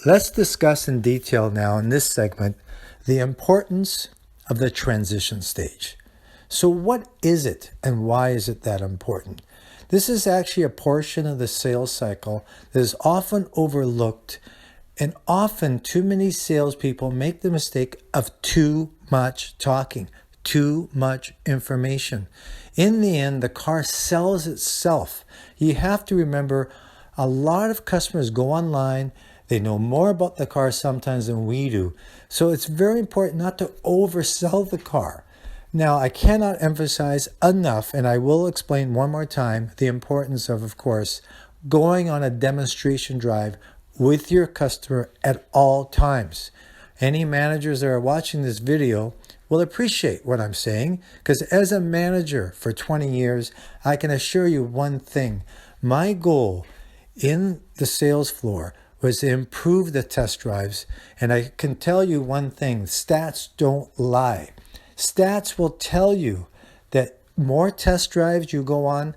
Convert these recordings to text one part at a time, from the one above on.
Let's discuss in detail now in this segment the importance of the transition stage. So what is it and why is it that important? This is actually a portion of the sales cycle that is often overlooked, and often too many salespeople make the mistake of too much talking, too much information. In the end, the car sells itself. You have to remember, a lot of customers go online. They know more about the car sometimes than we do. So it's very important not to oversell the car. Now, I cannot emphasize enough, and I will explain one more time, the importance of course, going on a demonstration drive with your customer at all times. Any managers that are watching this video will appreciate what I'm saying, because as a manager for 20 years, I can assure you one thing. My goal in the sales floor was to improve the test drives, and I can tell you one thing, stats don't lie. Stats will tell you that more test drives you go on,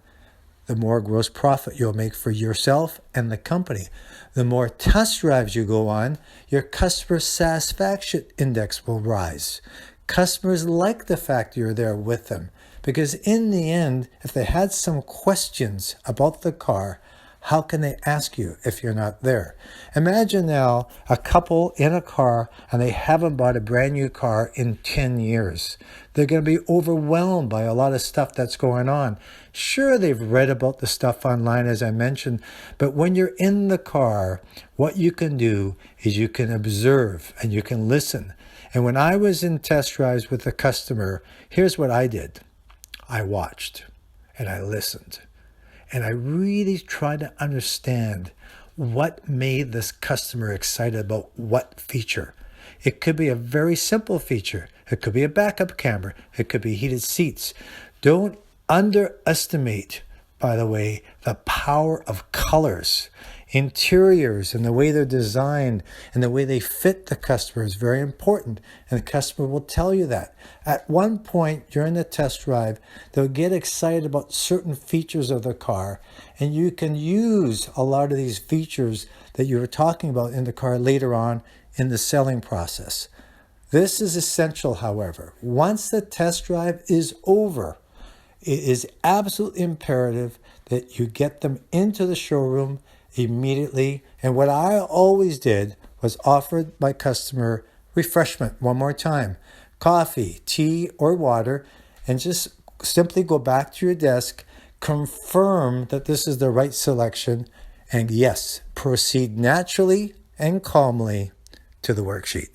the more gross profit you'll make for yourself and the company. The more test drives you go on, your customer satisfaction index will rise. Customers like the fact you're there with them, because in the end, if they had some questions about the car, how can they ask you if you're not there? Imagine now a couple in a car and they haven't bought a brand new car in 10 years. They're going to be overwhelmed by a lot of stuff that's going on. Sure, they've read about the stuff online, as I mentioned, but when you're in the car, what you can do is you can observe and you can listen. And when I was in test drives with a customer, here's what I did. I watched and I listened. And I really tried to understand what made this customer excited about what feature. It could be a very simple feature. It could be a backup camera. It could be heated seats. Don't underestimate, by the way, the power of colors. Interiors and the way they're designed and the way they fit the customer is very important, and the customer will tell you that. At one point during the test drive, they'll get excited about certain features of the car, and you can use a lot of these features that you were talking about in the car later on in the selling process. This is essential, however. Once the test drive is over, it is absolutely imperative that you get them into the showroom immediately. And what I always did was offer my customer refreshment one more time, coffee, tea, or water, and just simply go back to your desk, confirm that this is the right selection, and yes, proceed naturally and calmly to the worksheet.